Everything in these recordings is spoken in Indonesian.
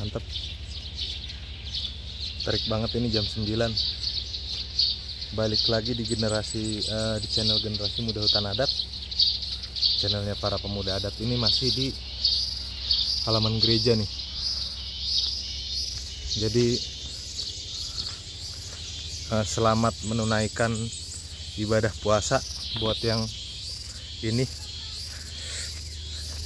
Mantap. Terik banget ini jam 9. Balik lagi di di channel Generasi Muda Hutan Adat. Channelnya para pemuda adat. Ini masih di halaman gereja nih. Jadi selamat menunaikan ibadah puasa buat yang ini,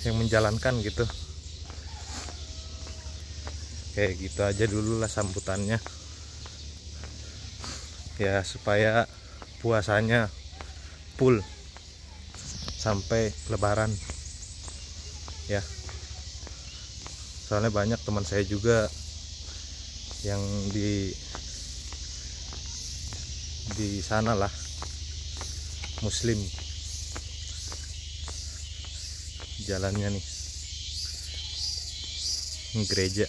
yang menjalankan gitu. Kayak gitu aja dulu lah sambutannya ya, supaya puasanya full sampai lebaran ya. Soalnya banyak teman saya juga yang di sana lah, muslim, jalannya nih gereja.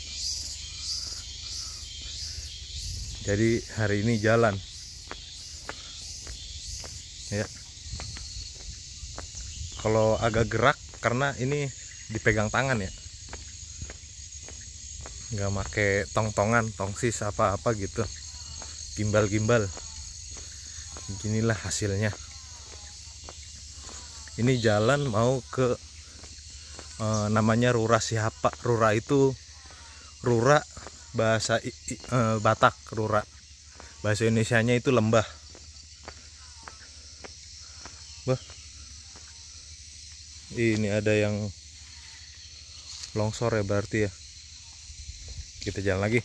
Jadi hari ini jalan ya. Kalau agak gerak karena ini dipegang tangan ya, nggak make tong-tongan, tongsis apa-apa gitu, gimbal-gimbal. Beginilah hasilnya. Ini jalan mau ke namanya Rura Sihapa. Rura itu Rura bahasa Batak, Rura. Bahasa Indonesianya itu lembah. Bah, ini ada yang longsor ya berarti ya. Kita jalan lagi.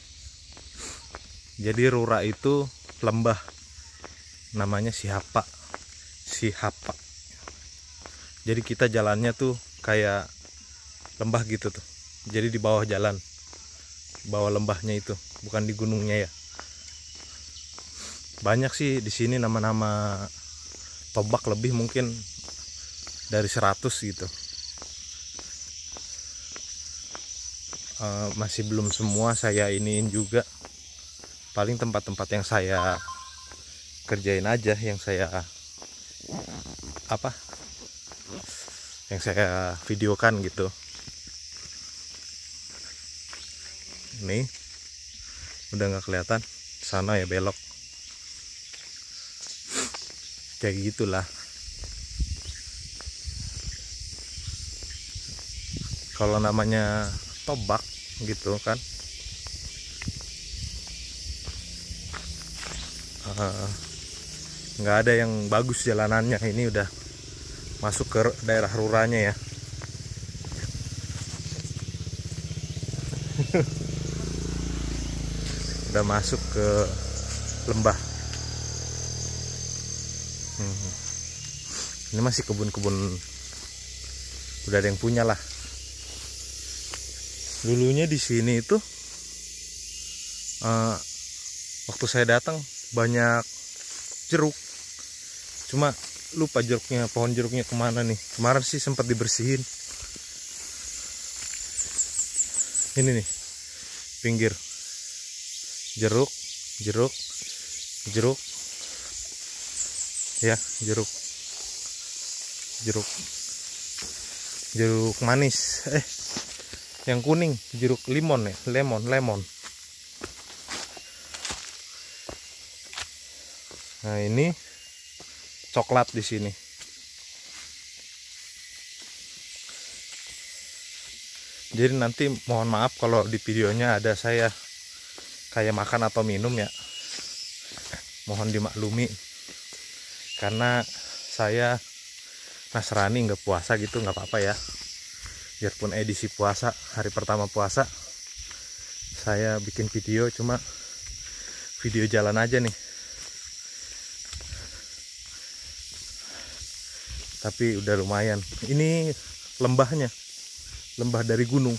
Jadi Rura itu lembah, namanya Sihapa. Sihapa. Jadi kita jalannya tuh kayak lembah gitu tuh. Jadi di bawah jalan, bawah lembahnya itu, bukan di gunungnya ya. Banyak sih di sini nama-nama Tombak, lebih mungkin dari 100 gitu. Masih belum semua saya iniin juga. Paling tempat-tempat yang saya kerjain aja, yang saya videokan gitu. Nih udah nggak kelihatan, sana ya belok. Kayak gitulah. Kalau namanya Tombak gitu kan, nggak ada yang bagus jalanannya. Ini udah masuk ke daerah ruranya ya. Udah masuk ke lembah. Ini masih kebun-kebun, udah ada yang punya lah. Dulunya di sini itu waktu saya datang banyak jeruk, cuma lupa jeruknya, pohon jeruknya kemana nih. Kemarin sih sempat dibersihin. Ini nih pinggir, jeruk ya, jeruk manis, yang kuning jeruk limon ya, lemon. Nah ini coklat di sini. Jadi nanti mohon maaf kalau di videonya ada saya kayak makan atau minum ya, mohon dimaklumi. Karena saya Nasrani, nggak puasa gitu, nggak apa-apa ya. Biarpun edisi puasa, hari pertama puasa, saya bikin video, cuma video jalan aja nih. Tapi udah lumayan. Ini lembahnya, lembah dari gunung.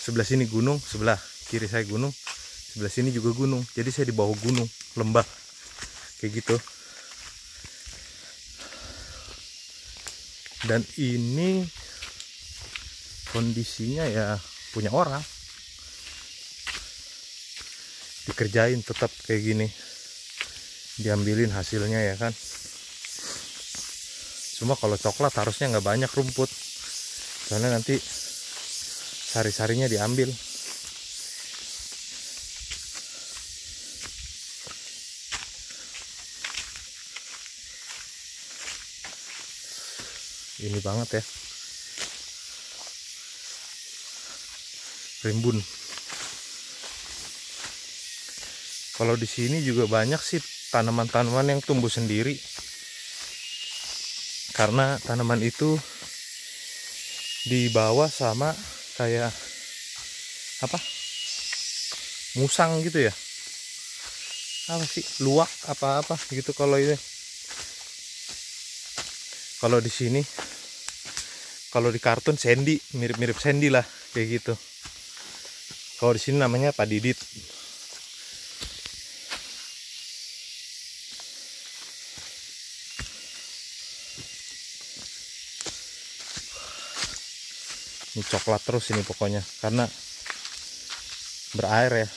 Sebelah sini gunung, sebelah kiri saya gunung, sebelah sini juga gunung. Jadi saya di bawah gunung, lembah kayak gitu. Dan ini kondisinya ya punya orang, dikerjain tetap kayak gini, diambilin hasilnya ya kan. Cuma kalau coklat harusnya nggak banyak rumput, soalnya nanti sari-sarinya diambil. ini banget ya, rimbun. Kalau di sini juga banyak sih tanaman-tanaman yang tumbuh sendiri, karena tanaman itu dibawa sama kayak apa, musang gitu ya, apa sih, luwak apa gitu. Kalau ini, kalau di sini, kalau di kartun Sandy, mirip-mirip Sandy lah kayak gitu. Kalau di sini namanya padidit. Ini coklat terus ini pokoknya, karena berair ya,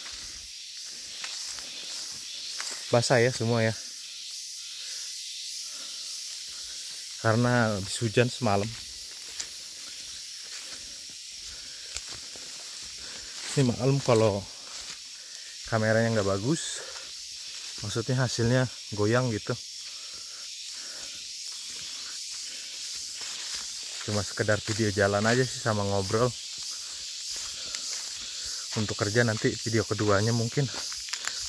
basah ya semua ya, karena habis hujan semalam. Ini maklum kalau kameranya nggak bagus, maksudnya hasilnya goyang gitu. Cuma sekedar video jalan aja sih sama ngobrol. Untuk kerja nanti video keduanya mungkin,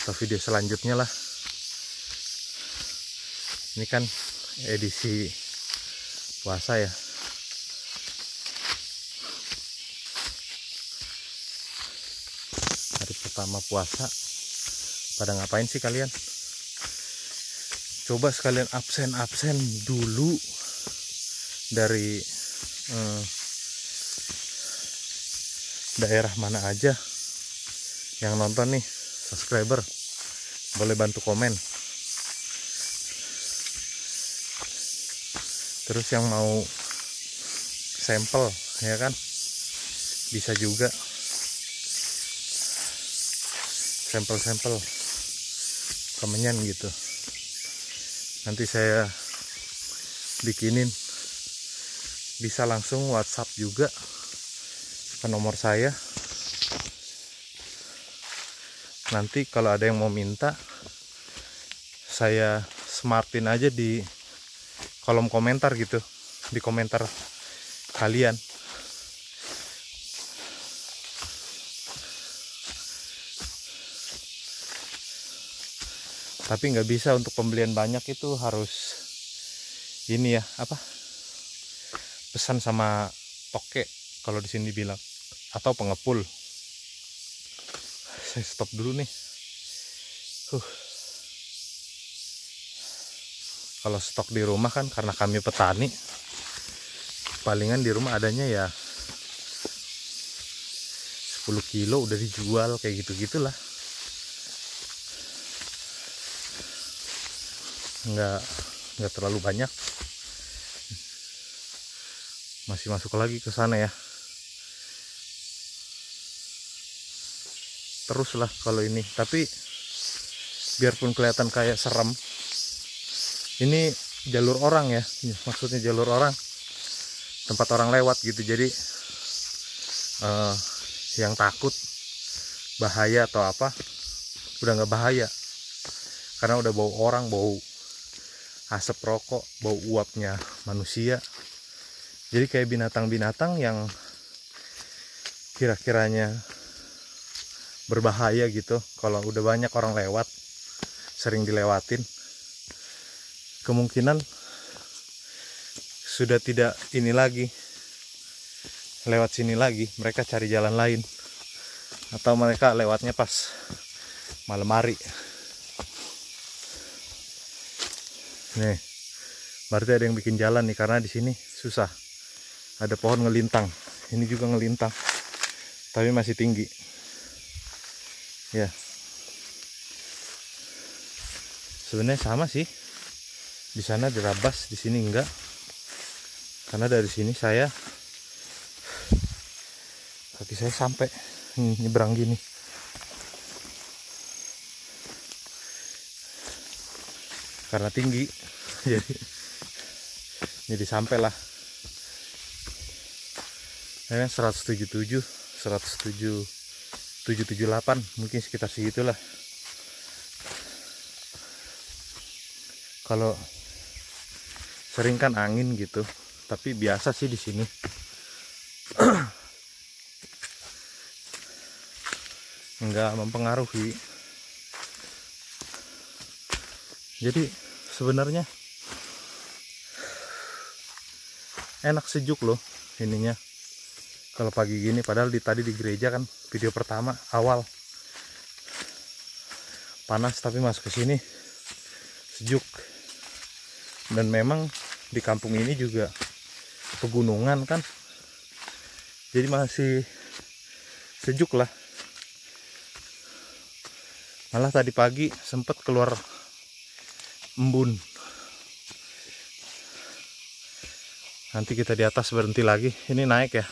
atau video selanjutnya lah. Ini kan edisi puasa ya. Hari pertama puasa. Pada ngapain sih kalian? Coba sekalian absen dulu dari daerah mana aja yang nonton nih, subscriber, boleh bantu komen. Terus yang mau sampel ya kan, bisa juga sampel kemenyan gitu, nanti saya bikinin. Bisa langsung WhatsApp juga ke nomor saya. Nanti kalau ada yang mau minta, saya smartin aja di kolom komentar gitu, di komentar kalian. Tapi nggak bisa, untuk pembelian banyak itu harus ini ya, apa, pesan sama toke kalau di sini bilang, atau pengepul. Saya stop dulu nih. Kalau stok di rumah kan, karena kami petani, palingan di rumah adanya ya 10 kilo udah dijual kayak gitu-gitulah. Nggak terlalu banyak. Masih masuk lagi ke sana ya. Teruslah kalau ini. Tapi biarpun kelihatan kayak serem, ini jalur orang ya. Maksudnya jalur orang, tempat orang lewat gitu. Jadi yang takut bahaya atau apa, udah nggak bahaya, karena udah bau orang, bau asap rokok, bau uapnya manusia. Jadi kayak binatang-binatang yang kira-kiranya berbahaya gitu, kalau udah banyak orang lewat, sering dilewatin, kemungkinan sudah tidak ini lagi, lewat sini lagi, mereka cari jalan lain, atau mereka lewatnya pas malam hari. Nih, berarti ada yang bikin jalan nih, karena di sini susah. Ada pohon ngelintang, ini juga ngelintang, tapi masih tinggi. Ya, sebenarnya sama sih. Di sana dirabas, di sini enggak. Karena dari sini saya, kaki saya sampai nyebrang gini. Karena tinggi, jadi sampai lah. 177, 778, mungkin sekitar segitulah. Kalau sering kan angin gitu, tapi biasa sih di sini. Nggak mempengaruhi. Jadi sebenarnya enak, sejuk loh ininya kalau pagi gini. Padahal tadi di gereja kan video pertama awal panas, tapi masuk ke sini sejuk. Dan memang di kampung ini juga pegunungan kan, jadi masih sejuk lah. Malah tadi pagi sempet keluar embun. Nanti kita di atas berhenti lagi. Ini naik ya.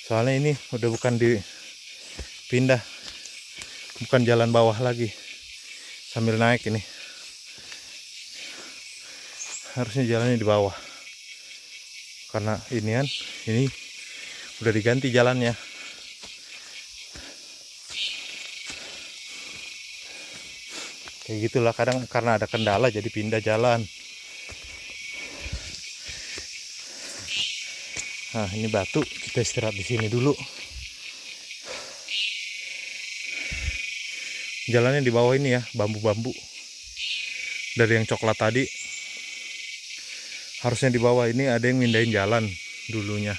Soalnya ini udah bukan dipindah, bukan jalan bawah lagi. Sambil naik ini. Harusnya jalannya di bawah. Karena ini udah diganti jalannya. Kayak gitulah, kadang karena ada kendala jadi pindah jalan. Nah, ini batu, kita istirahat di sini dulu. Jalannya di bawah ini ya, bambu-bambu. Dari yang coklat tadi, harusnya di bawah ini ada yang mindahin jalan dulunya.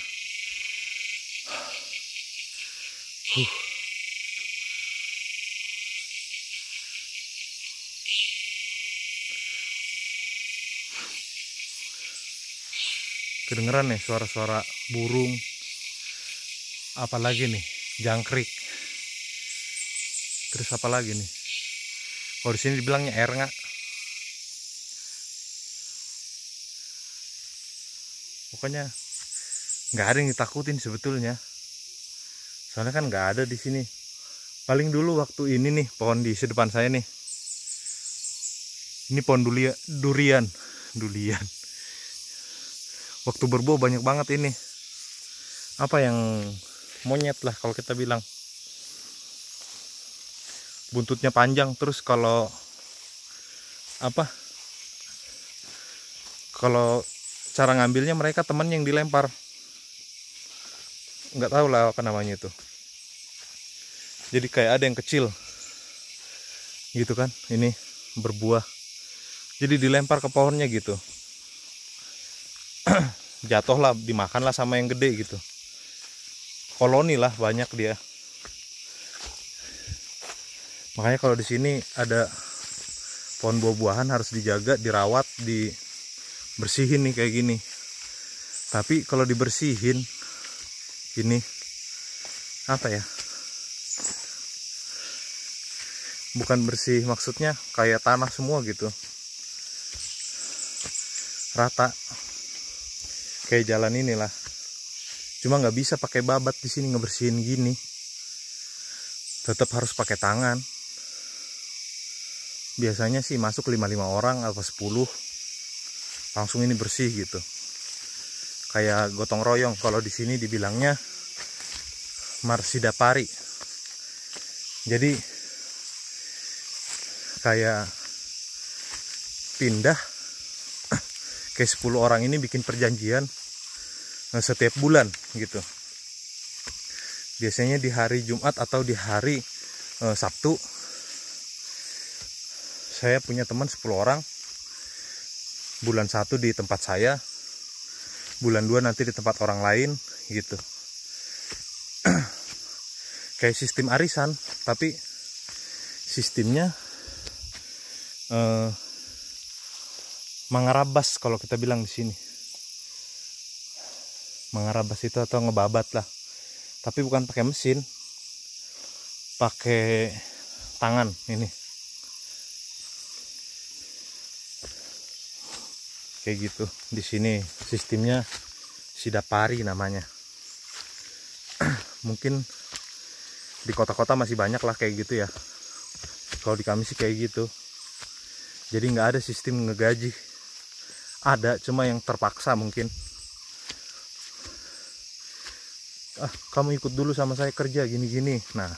Kedengeran nih suara-suara burung. Apalagi nih, jangkrik. Terus apa lagi nih? Oh, di sini dibilangnya nggak? Pokoknya nggak ada yang ditakutin sebetulnya. Soalnya kan nggak ada di sini. Paling dulu waktu ini nih, pohon di depan saya nih. Ini pohon durian. Waktu berbuah banyak banget ini. Apa yang monyet lah kalau kita bilang. Buntutnya panjang, terus kalau cara ngambilnya mereka teman yang dilempar. Nggak tahu lah apa namanya itu. Jadi kayak ada yang kecil. Gitu kan, ini berbuah. Jadi dilempar ke pohonnya gitu. Jatuh lah, dimakan lah sama yang gede gitu. Koloni lah banyak dia. Makanya kalau di sini ada pohon buah-buahan harus dijaga, dirawat, dibersihin nih kayak gini. Tapi kalau dibersihin ini apa ya? Bukan bersih, maksudnya kayak tanah semua gitu. Rata. Kayak jalan inilah. Cuma nggak bisa pakai babat di sini ngebersihin gini. Tetap harus pakai tangan. Biasanya sih masuk 5 orang atau 10. Langsung ini bersih gitu. Kayak gotong royong, kalau di sini dibilangnya marsidapari. Jadi kayak pindah, kayak 10 orang ini bikin perjanjian setiap bulan gitu. Biasanya di hari Jumat atau di hari Sabtu. Saya punya teman 10 orang. Bulan 1 di tempat saya, bulan 2 nanti di tempat orang lain gitu. Kayak sistem arisan, tapi sistemnya mengarabas kalau kita bilang di sini. Mengarabas itu atau ngebabat lah. Tapi bukan pakai mesin, pakai tangan ini. Kayak gitu. Di sini sistemnya sidapari namanya. Mungkin di kota-kota masih banyak lah kayak gitu ya. Kalau di kami sih kayak gitu. Jadi nggak ada sistem ngegaji. Ada, cuma yang terpaksa mungkin. Kamu ikut dulu sama saya kerja gini-gini. Nah,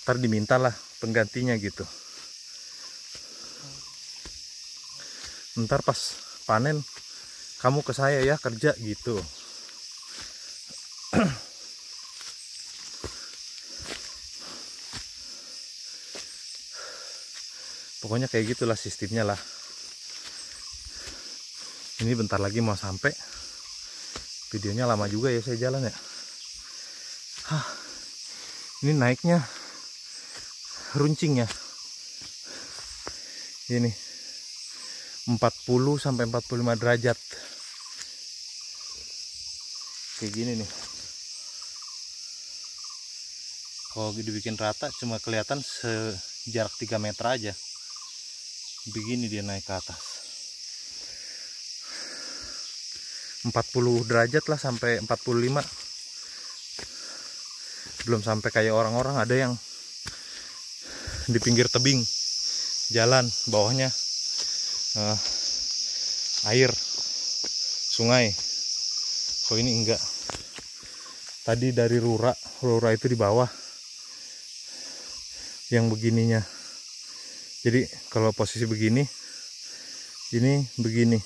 ntar dimintalah penggantinya gitu. ntar pas panen kamu ke saya ya kerja gitu. Pokoknya kayak gitulah sistemnya lah. Ini bentar lagi mau sampai. Videonya lama juga ya saya jalan ya. Ini naiknya runcing ya. Ini 40 sampai 45 derajat. Kayak gini nih. Kalau dibikin rata cuma kelihatan sejarak 3 meter aja. Begini dia naik ke atas. 40 derajat lah sampai 45. Belum sampai kayak orang-orang ada yang di pinggir tebing jalan, bawahnya air sungai. Kok ini enggak. Tadi dari Rura itu di bawah yang begininya. Jadi kalau posisi begini, ini begini.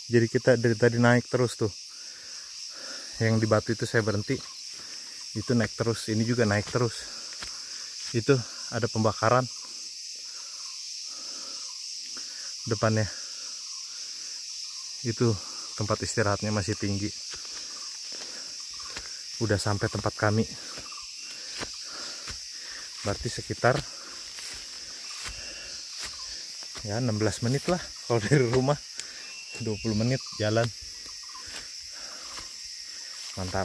Jadi kita dari tadi naik terus tuh. Yang di batu itu saya berhenti. Itu naik terus, ini juga naik terus. Itu ada pembakaran depannya. Itu tempat istirahatnya masih tinggi. Udah sampai tempat kami. Berarti sekitar ya 16 menit lah kalau dari rumah. 20 menit jalan. Mantap.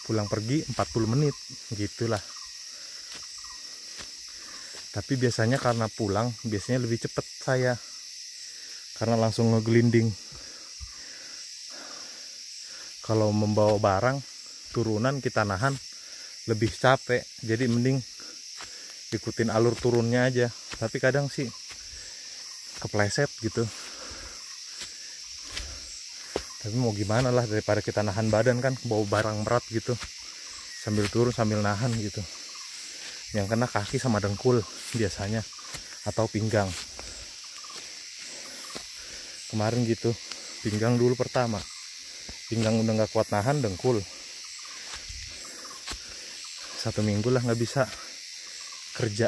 Pulang pergi 40 menit gitulah. Tapi biasanya karena pulang biasanya lebih cepet saya, karena langsung ngegelinding. Kalau membawa barang turunan kita nahan lebih capek, jadi mending ikutin alur turunnya aja. Tapi kadang sih kepleset gitu. Tapi mau gimana lah, daripada kita nahan badan kan, bawa barang berat gitu, sambil turun sambil nahan gitu. Yang kena kaki sama dengkul biasanya, atau pinggang. Kemarin gitu, pinggang dulu pertama. Pinggang udah nggak kuat nahan, dengkul. 1 minggu lah nggak bisa kerja,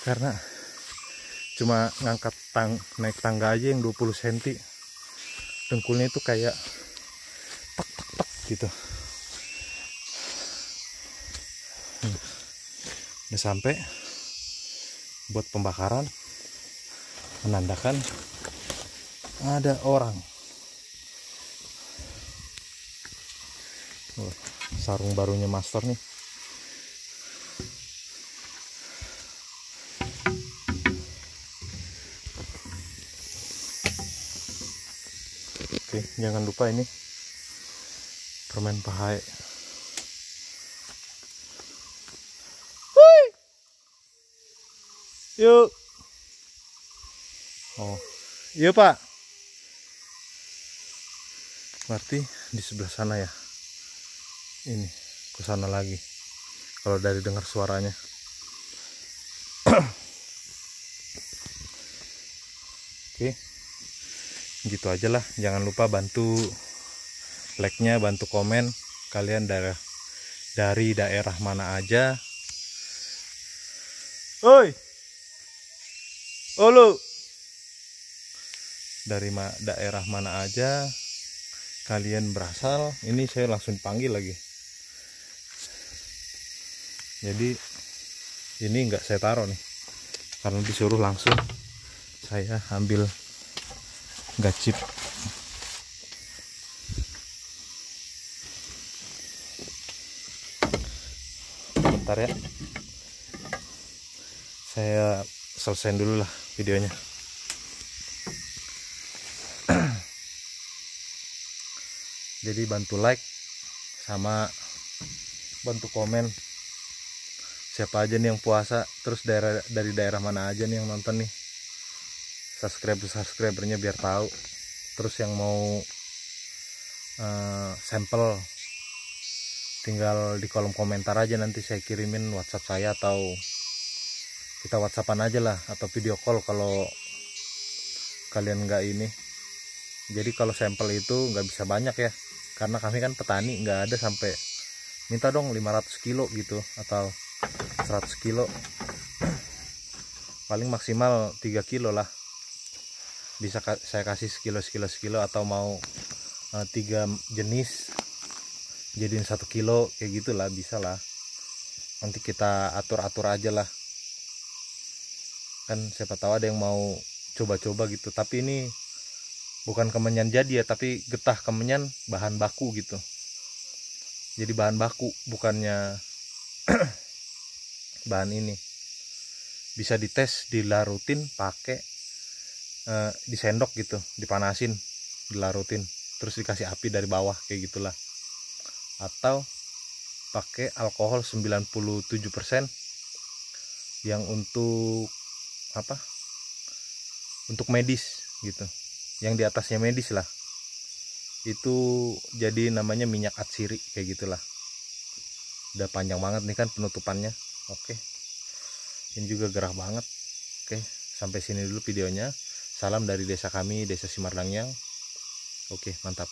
karena cuma ngangkat naik tangga aja yang 20 cm. Dengkulnya itu kayak tak tak tak gitu. Udah sampai buat pembakaran, menandakan ada orang. Sarung barunya master nih. Oke, jangan lupa ini permen pahay. Yuk. Oh, iya Pak. Berarti di sebelah sana ya. Ini ke sana lagi. Kalau dari dengar suaranya. Oke. Gitu aja lah. Jangan lupa bantu like-nya, bantu komen kalian dari daerah mana aja. Oi. Halo. Dari daerah mana aja kalian berasal. Ini saya langsung panggil lagi. Jadi ini enggak saya taruh nih, karena disuruh langsung saya ambil gacip. Bentar ya, saya selesaiin dulu lah videonya. Jadi bantu like sama bantu komen siapa aja nih yang puasa, terus dari daerah mana aja nih yang nonton nih. Subscribernya biar tahu. Terus yang mau sampel tinggal di kolom komentar aja, nanti saya kirimin WhatsApp saya atau kita WhatsAppan aja lah atau video call kalau kalian nggak ini. Jadi kalau sampel itu nggak bisa banyak ya, karena kami kan petani, nggak ada sampai minta dong 500 kilo gitu atau 100 kilo, paling maksimal 3 kilo lah bisa saya kasih sekilo atau mau 3 jenis jadiin 1 kilo kayak gitulah, bisa lah. Nanti kita atur aja lah, kan siapa tahu ada yang mau coba-coba gitu. Tapi ini bukan kemenyan jadi ya, tapi getah kemenyan bahan baku gitu. Jadi bahan baku, bukannya bahan ini. Bisa dites, dilarutin pakai disendok gitu, dipanasin, dilarutin, terus dikasih api dari bawah kayak gitulah. Atau pakai alkohol 97% yang untuk apa? Untuk medis gitu. Yang di atasnya medis lah. Itu jadi namanya minyak atsiri kayak gitulah. Udah panjang banget nih kan penutupannya. Oke. Ini juga gerah banget. Oke, sampai sini dulu videonya. Salam dari desa kami, Desa Simarlangyang. Oke, mantap.